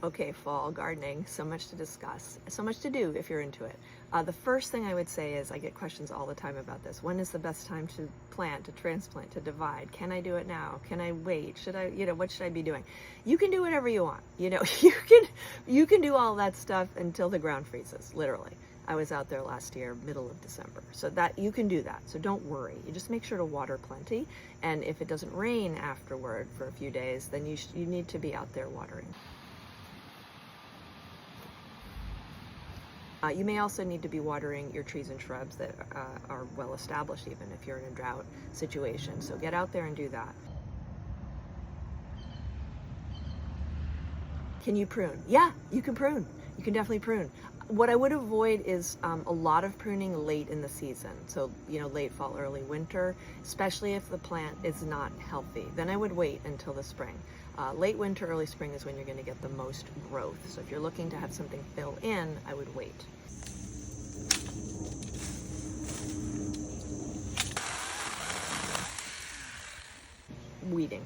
Okay, fall gardening, so much to discuss, so much to do if you're into it. The first thing I would say is I get questions all the time about this. When is the best time to plant, to transplant, to divide? Can I do it now? Can I wait? Should I, what should I be doing? You can do whatever you want. You can do all that stuff until the ground freezes, literally. I was out there last year, middle of December. So that you can do that. So don't worry. You just make sure to water plenty. And if it doesn't rain afterward for a few days, then you need to be out there watering. You may also need to be watering your trees and shrubs that are well established, even if you're in a drought situation. So get out there and do that. Can you prune? Yeah, you can prune. You can definitely prune. What I would avoid is a lot of pruning late in the season. So, late fall, early winter, especially if the plant is not healthy. Then I would wait until the spring. Late winter, early spring is when you're going to get the most growth. So if you're looking to have something fill in, I would wait. Weeding.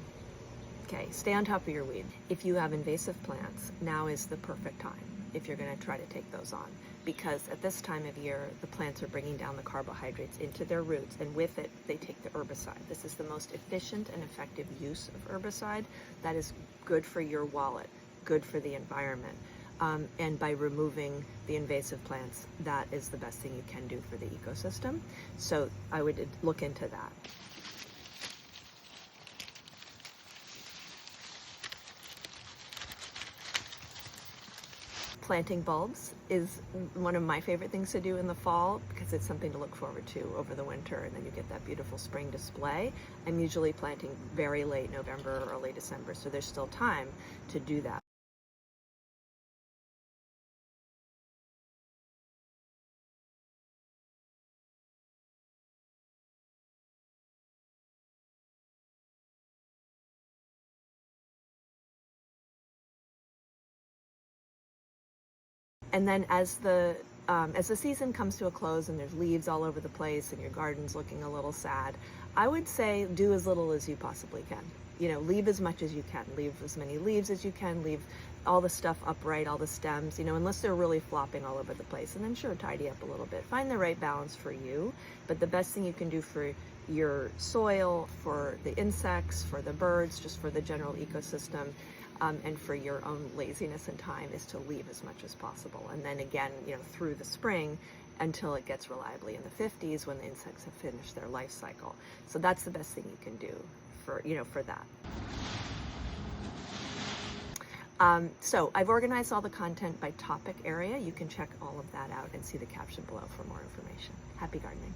Okay, stay on top of your weed. If you have invasive plants, now is the perfect time if you're going to try to take those on, because at this time of year the plants are bringing down the carbohydrates into their roots, and with it they take the herbicide. This is the most efficient and effective use of herbicide that is good for your wallet, good for the environment. And by removing the invasive plants, that is the best thing you can do for the ecosystem. So I would look into that. Planting bulbs is one of my favorite things to do in the fall, because it's something to look forward to over the winter, and then you get that beautiful spring display. I'm usually planting very late November or early December, so there's still time to do that. And then as the season comes to a close and there's leaves all over the place and your garden's looking a little sad, I would say do as little as you possibly can. Leave as much as you can. Leave as many leaves as you can. Leave all the stuff upright, all the stems, unless they're really flopping all over the place. And then sure, tidy up a little bit. Find the right balance for you. But the best thing you can do for your soil, for the insects, for the birds, just for the general ecosystem, and for your own laziness and time, is to leave as much as possible. And then again, through the spring until it gets reliably in the 50s, when the insects have finished their life cycle. So that's the best thing you can do for that. So I've organized all the content by topic area. You can check all of that out and see the caption below for more information. Happy gardening.